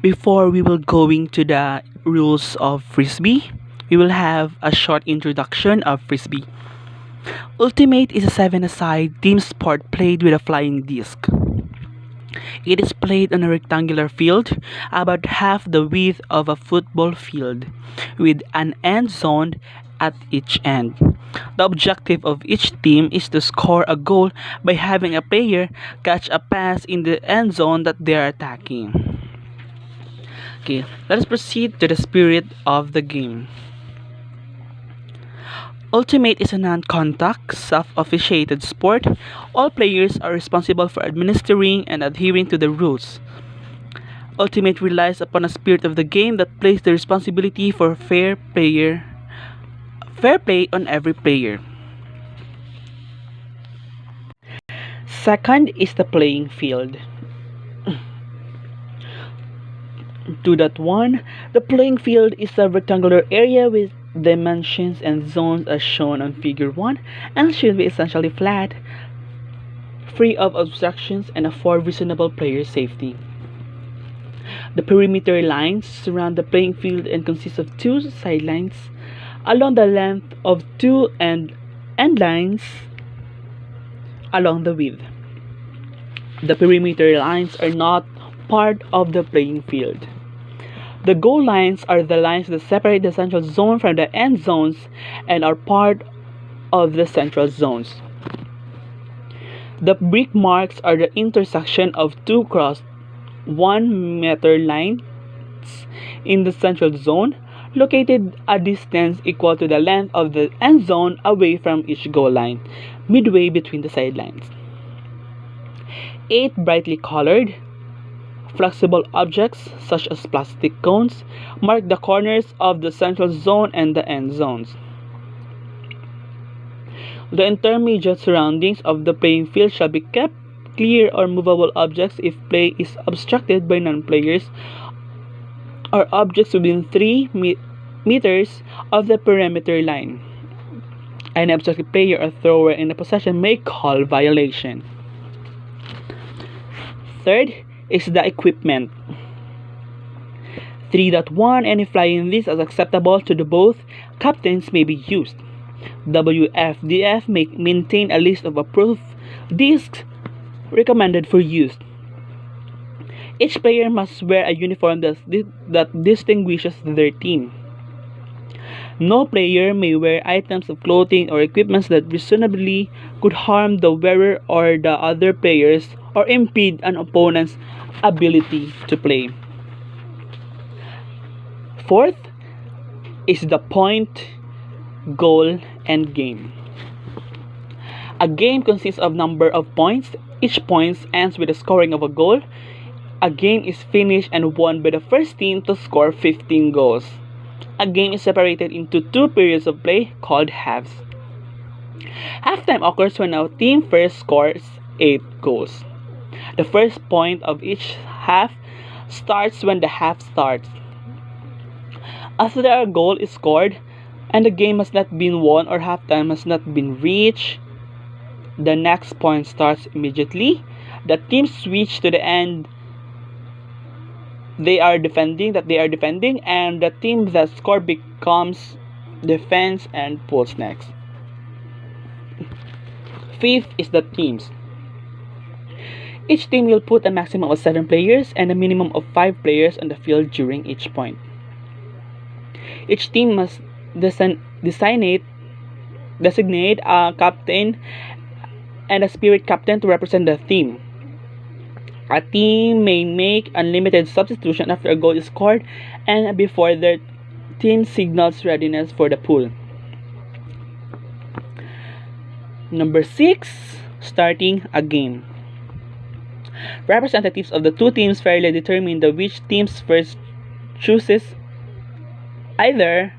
Before we will going to the rules of Frisbee, we will have a short introduction of Frisbee. Ultimate is a seven-a-side team sport played with a flying disc. It is played on a rectangular field about half the width of a football field, with an end zone at each end. The objective of each team is to score a goal by having a player catch a pass in the end zone that they are attacking. Okay, let us proceed to the spirit of the game. Ultimate is a non-contact, self-officiated sport. All players are responsible for administering and adhering to the rules. Ultimate relies upon a spirit of the game that places the responsibility for fair play on every player. Second is the playing field. 2.1 The playing field is a rectangular area with dimensions and zones as shown on figure 1 and should be essentially flat, free of obstructions and afford reasonable player safety. The perimeter lines surround the playing field and consist of two sidelines along the length of two end lines along the width. The perimeter lines are not part of the playing field. The goal lines are the lines that separate the central zone from the end zones and are part of the central zones. The brick marks are the intersection of two crossed 1 meter lines in the central zone, located a distance equal to the length of the end zone away from each goal line, midway between the sidelines. 8 brightly colored, flexible objects, such as plastic cones, mark the corners of the central zone and the end zones. The intermediate surroundings of the playing field shall be kept clear or movable objects if play is obstructed by non-players or objects within 3 meters of the perimeter line. An obstructed player or thrower in the possession may call violation. Third is the equipment. 3.1 Any flying disc is acceptable to the both captains may be used. WFDF may maintain a list of approved discs recommended for use. Each player must wear a uniform that distinguishes their team. No player may wear items of clothing or equipment that reasonably could harm the wearer or the other players or impede an opponent's ability to play. Fourth is the point, goal, and game. A game consists of number of points. Each point ends with the scoring of a goal. A game is finished and won by the first team to score 15 goals. A game is separated into 2 periods of play called halves. Halftime occurs when a team first scores 8 goals. The first point of each half starts when the half starts. After a goal is scored and the game has not been won or halftime has not been reached, the next point starts immediately. The team switch to the end they are defending, and the team that score becomes defense and pulls next. Fifth is the teams. Each team will put a maximum of 7 players and a minimum of 5 players on the field during each point. Each team must designate a captain and a spirit captain to represent the team. A team may make unlimited substitution after a goal is scored and before their team signals readiness for the pool. Number 6. Starting a game. Representatives of the two teams fairly determine which teams first chooses either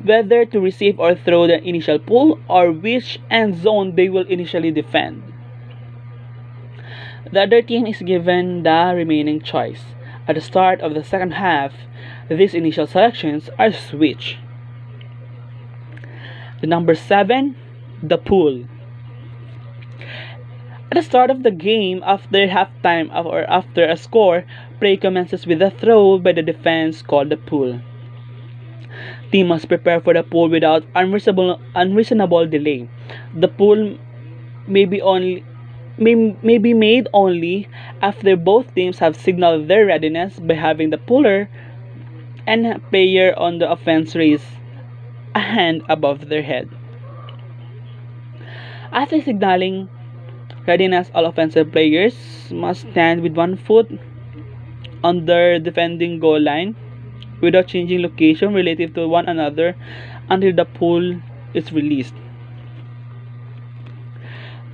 whether to receive or throw the initial pull or which end zone they will initially defend. The other team is given the remaining choice. At the start of the second half, these initial selections are switched. The number 7, the pool. At the start of the game, after halftime or after a score, play commences with a throw by the defense called the pull. Team must prepare for the pull without unreasonable delay. The pull may be only may be made only after both teams have signaled their readiness by having the puller and player on the offense raise a hand above their head. After signaling readiness, all offensive players must stand with one foot on their defending goal line without changing location relative to one another until the pull is released.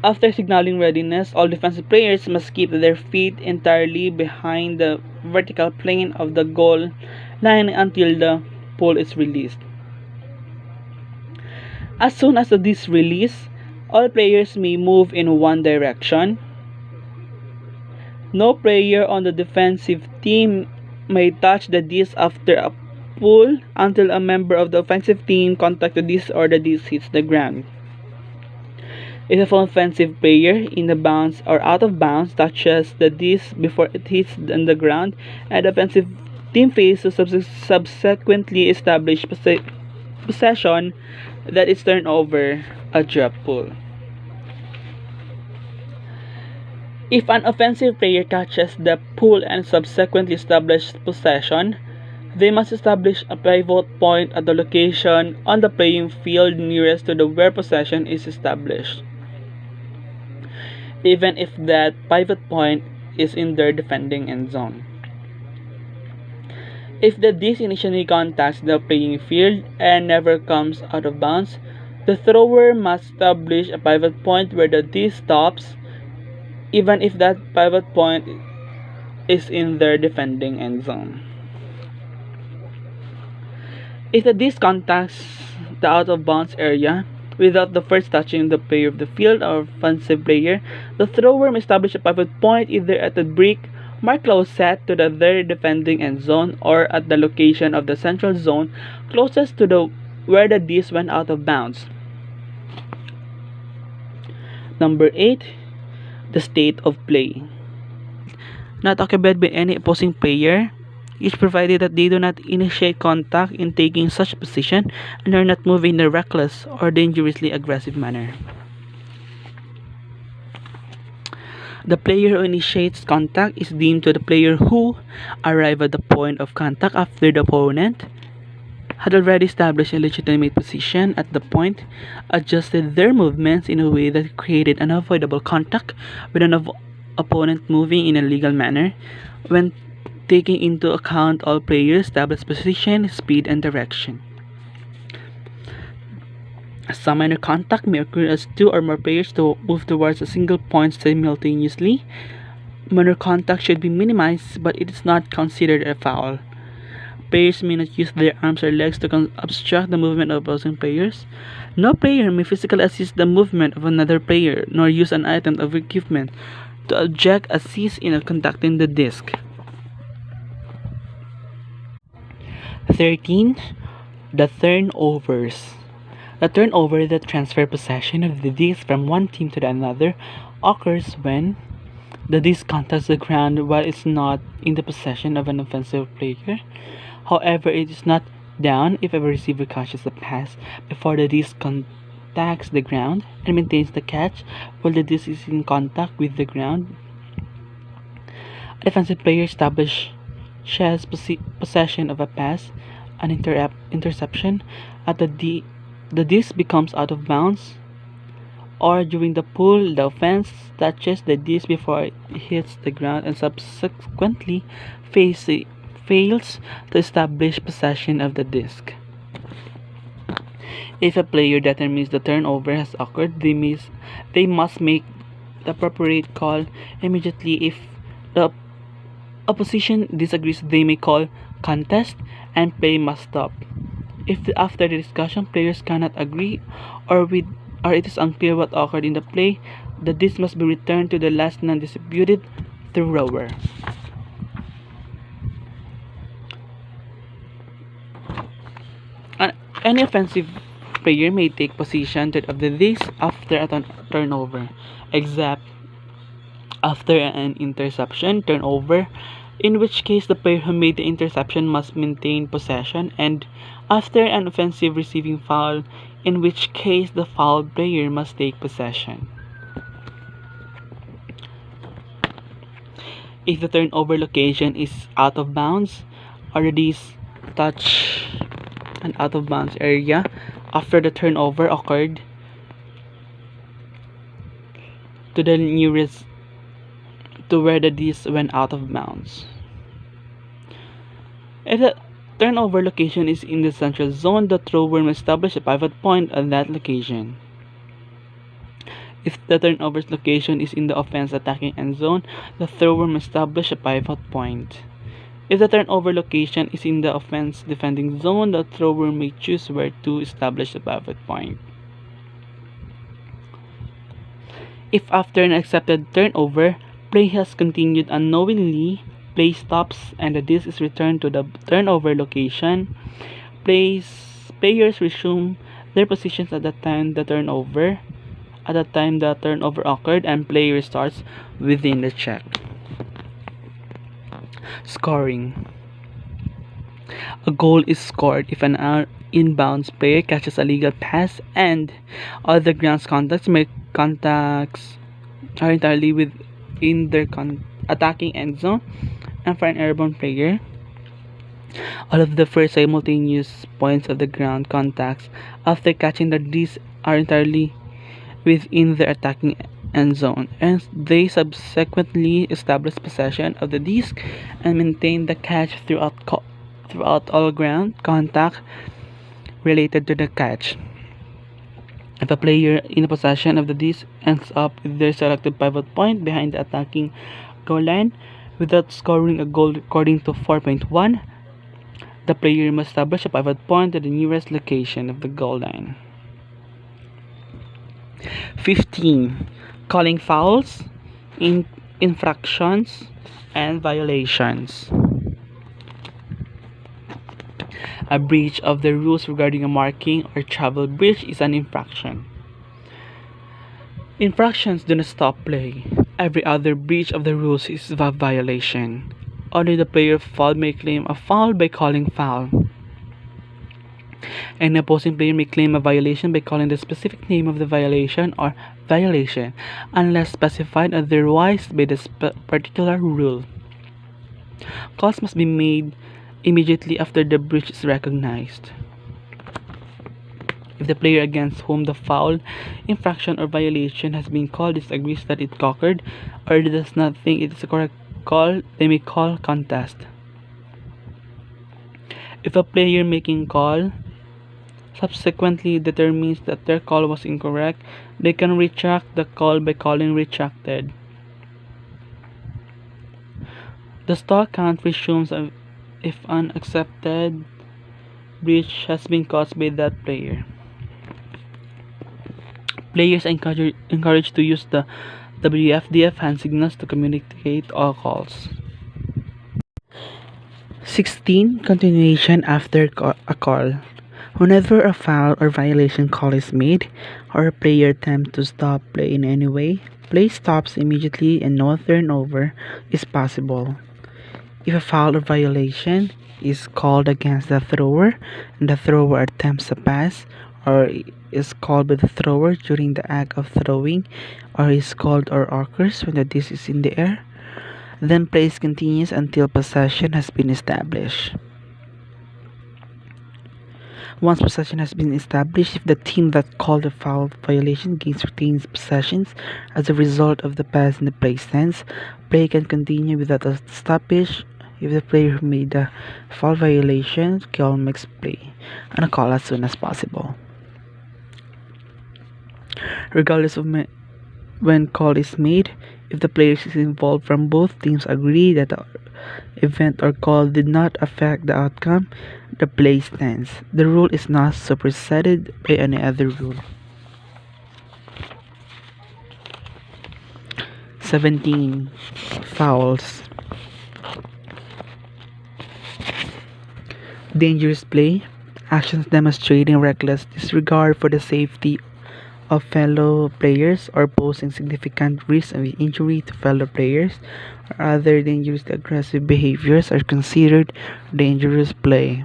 After signaling readiness, all defensive players must keep their feet entirely behind the vertical plane of the goal line until the pull is released. As soon as this is released, all players may move in one direction. No player on the defensive team may touch the disc after a pull until a member of the offensive team contacts the disc or the disc hits the ground. If an offensive player in the bounds or out of bounds touches the disc before it hits on the ground, and the offensive team fails to subsequently establish possession, that is turned over a drop pull. If an offensive player catches the pull and subsequently establishes possession, they must establish a pivot point at the location on the playing field nearest to the where possession is established, even if that pivot point is in their defending end zone. If the disc initially contacts the playing field and never comes out of bounds, the thrower must establish a pivot point where the disc stops, even if that pivot point is in their defending end zone. If the disc contacts the out of bounds area without the first touching the player of the field or offensive player, the thrower may establish a pivot point either at the brick marked closest to their defending end zone or at the location of the central zone closest to the where the disc went out of bounds. Number 8. The state of play. Not occupied by any opposing player is provided that they do not initiate contact in taking such a position and are not moving in a reckless or dangerously aggressive manner. The player who initiates contact is deemed to the player who arrived at the point of contact after the opponent had already established a legitimate position at the point, adjusted their movements in a way that created unavoidable contact with an opponent moving in a legal manner, when taking into account all players' established position, speed, and direction. Some minor contact may occur as two or more players to move towards a single point simultaneously. Minor contact should be minimized, but it is not considered a foul. Players may not use their arms or legs to obstruct the movement of opposing players. No player may physically assist the movement of another player, nor use an item of equipment to object assist in conducting the disc. 13. The turnovers. The turnover that transfer possession of the disc from one team to another occurs when the disc contacts the ground while it's not in the possession of an offensive player. However, it is not down if a receiver catches the pass before the disc contacts the ground and maintains the catch while the disc is in contact with the ground. A defensive player establishes possession of a pass, an interception, at the disc becomes out of bounds, or during the pull, the offense touches the disc before it hits the ground and subsequently fails to establish possession of the disc. If a player determines the turnover has occurred, they must make the appropriate call immediately. If the opposition disagrees, they may call contest and play must stop. If after the discussion players cannot agree or it is unclear what occurred in the play, the disc must be returned to the last non-disputed thrower. Any offensive player may take possession of the disc after a turnover, except after an interception, turnover, in which case the player who made the interception must maintain possession, and after an offensive receiving foul, in which case the fouled player must take possession. If the turnover location is out of bounds, or these touch an out of bounds area after the turnover occurred, to the nearest to where the disc went out of bounds. If the turnover location is in the central zone, the thrower must establish a pivot point at that location. If the turnover's location is in the offense attacking end zone, the thrower must establish a pivot point. If the turnover location is in the offense defending zone, the thrower may choose where to establish the pivot point. If after an accepted turnover, play has continued unknowingly, play stops and the disc is returned to the turnover location, players resume their positions at the time the turnover occurred, and play restarts within the check. Scoring. A goal is scored if an inbounds player catches a legal pass and other grounds contacts are entirely within their attacking end zone, and for an airborne player, all of the first simultaneous points of the ground contacts after catching the disc are entirely within their attacking end zone, and they subsequently establish possession of the disc and maintain the catch throughout all ground contact related to the catch. If a player in possession of the disc ends up with their selected pivot point behind the attacking goal line without scoring a goal according to 4.1, the player must establish a pivot point at the nearest location of the goal line. 15. Calling fouls, infractions, and violations. A breach of the rules regarding a marking or travel breach is an infraction. Infractions do not stop play. Every other breach of the rules is a violation. Only the player fouled may claim a foul by calling foul. An opposing player may claim a violation by calling the specific name of the violation or violation, unless specified otherwise by the particular rule. Calls must be made immediately after the breach is recognized. If the player against whom the foul, infraction, or violation has been called disagrees that it occurred or does not think it is a correct call, they may call contest. If a player making call subsequently determines that their call was incorrect, they can retract the call by calling retracted. The stall count resumes if an accepted breach has been caused by that player. Players are encouraged to use the WFDF hand signals to communicate all calls. 16. Continuation after a call. Whenever a foul or violation call is made, or a player attempts to stop play in any way, play stops immediately and no turnover is possible. If a foul or violation is called against the thrower and the thrower attempts a pass, or is called by the thrower during the act of throwing, or is called or occurs when the disc is in the air, then play continues until possession has been established. Once possession has been established, if the team that called the foul violation retains possession as a result of the pass in the play stands, play can continue without a stoppage. If the player who made the foul violation call makes play and a call as soon as possible. Regardless of when call is made, if the players involved from both teams agree that the event or call did not affect the outcome, the play stands. The rule is not superseded by any other rule. 17. Fouls. Dangerous play. Actions demonstrating reckless disregard for the safety of fellow players or posing significant risk of injury to fellow players or other dangerous aggressive behaviors are considered dangerous play.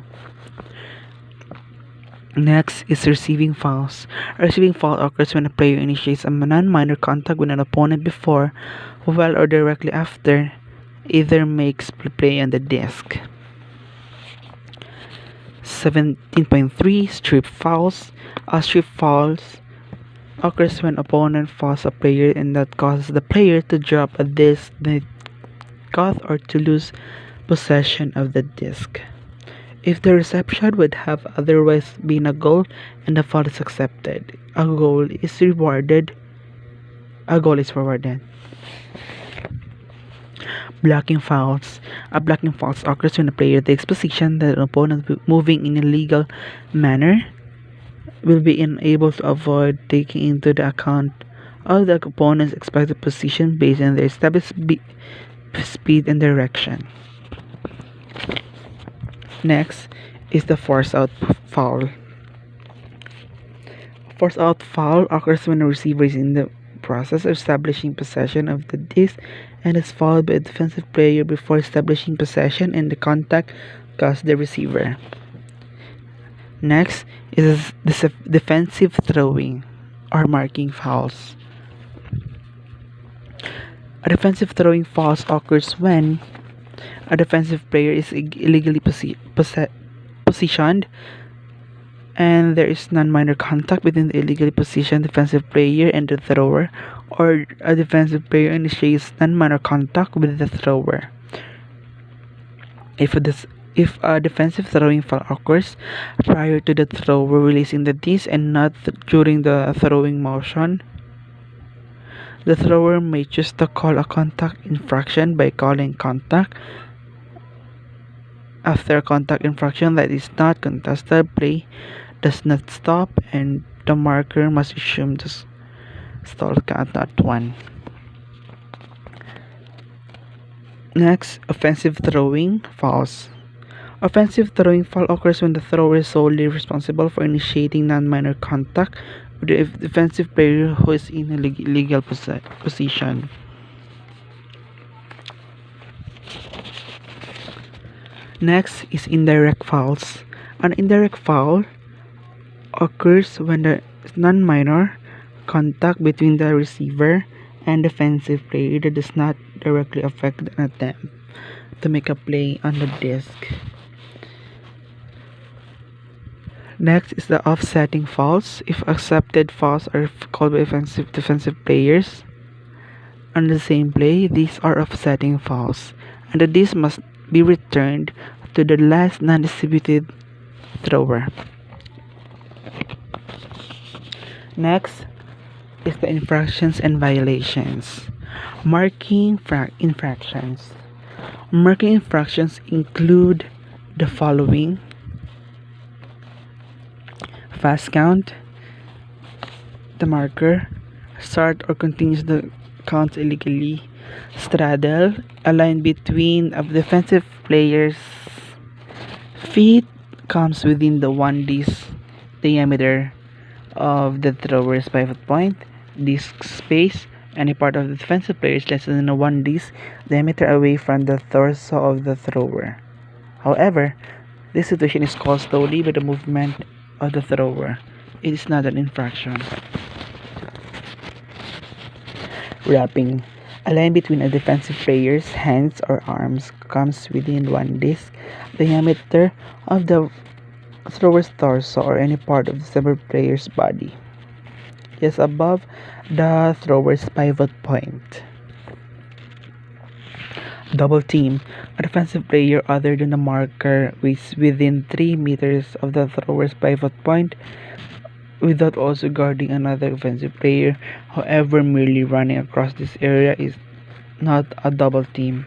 Next is receiving fouls. A receiving foul occurs when a player initiates a non-minor contact with an opponent before, while, or directly after either makes play on the disc. 17.3 Strip fouls. A strip fouls occurs when opponent fouls a player and that causes the player to drop a disc they caught or to lose possession of the disc. If the reception would have otherwise been a goal and the foul is accepted, a goal is rewarded. Blocking fouls. A blocking foul occurs when a player takes position that an opponent moving in a legal manner will be unable to avoid taking into the account of the opponent's expected position based on their established speed and direction. Next is the force out foul. Force out foul occurs when a receiver is in the process of establishing possession of the disc and is fouled by a defensive player before establishing possession and the contact causes the receiver. Next is defensive throwing or marking fouls. A defensive throwing foul occurs when a defensive player is illegally positioned and there is non-minor contact between the illegally positioned defensive player and the thrower, or a defensive player initiates non-minor contact with the thrower. If a defensive throwing foul occurs prior to the thrower releasing the disc and not during the throwing motion, the thrower may choose to call a contact infraction by calling contact. After a contact infraction that is not contested, play does not stop and the marker must resume the stall count at 1. Next, offensive throwing fouls. Offensive throwing foul occurs when the thrower is solely responsible for initiating non-minor contact with the defensive player who is in a legal position. Next is indirect fouls. An indirect foul occurs when there is non-minor contact between the receiver and defensive player that does not directly affect an attempt to make a play on the disc. Next is the offsetting fouls. If accepted fouls are called by defensive players on the same play, these are offsetting fouls, and the disc must be returned to the last non-distributed thrower. Next is the infractions and violations. Marking infractions. Marking infractions include the following: fast count, the marker, start or continues the count illegally, straddle, a line between a defensive player's feet comes within the 1 disc diameter of the thrower's pivot point, disc space, any part of the defensive player is less than a 1 disc diameter away from the torso of the thrower. However, this situation is caused solely by the movement of the thrower. It is not an infraction. Wrapping. A line between a defensive player's hands or arms comes within 1 disc diameter of the thrower's torso or any part of the defensive player's body, just above the thrower's pivot point. Double team. A defensive player other than the marker is within 3 meters of the thrower's pivot point without also guarding another offensive player. However, merely running across this area is not a double team.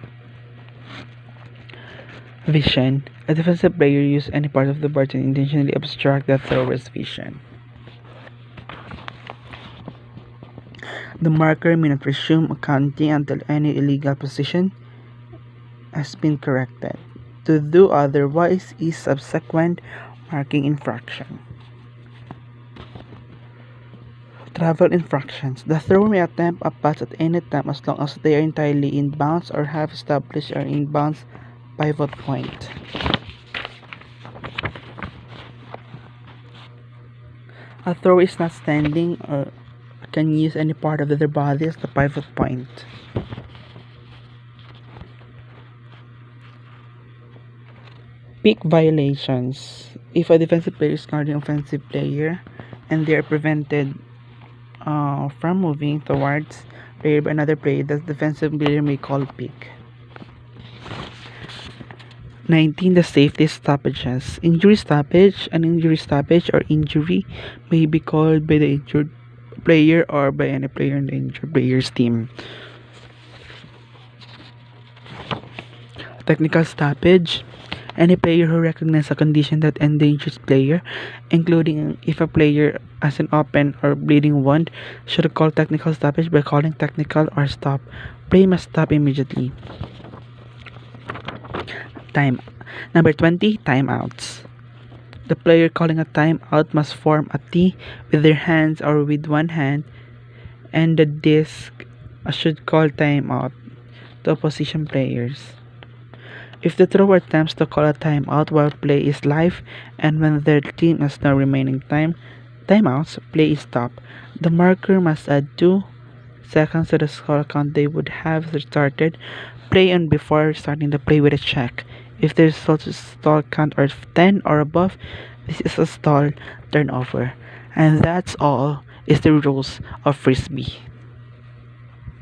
Vision. A defensive player uses any part of the bar to intentionally obstruct the thrower's vision. The marker may not resume counting until any illegal position has been corrected. To do otherwise is subsequent marking infraction. Travel infractions. The thrower may attempt a pass at any time as long as they are entirely in bounds or have established an in bounds pivot point. A thrower is not standing or can use any part of their body as the pivot point. Pick violations. If a defensive player is guarding an offensive player and they are prevented from moving towards player by another player, the defensive player may call pick. 19. The safety stoppages. Injury stoppage. An injury stoppage or injury may be called by the injured player or by any player in the injured player's team. Technical stoppage. Any player who recognizes a condition that endangers player, including if a player has an open or bleeding wound, should call technical stoppage by calling technical or stop. Play must stop immediately. Time. Number 20. Timeouts. The player calling a timeout must form a T with their hands or with one hand, and the disc should call timeout to opposition players. If the thrower attempts to call a timeout while play is live and when their team has no remaining timeouts, play is stopped. The marker must add 2 seconds to the score count they would have started play on before starting the play with a check. If the result is stall count are 10 or above, this is a stall turnover. And that's all is the rules of Frisbee.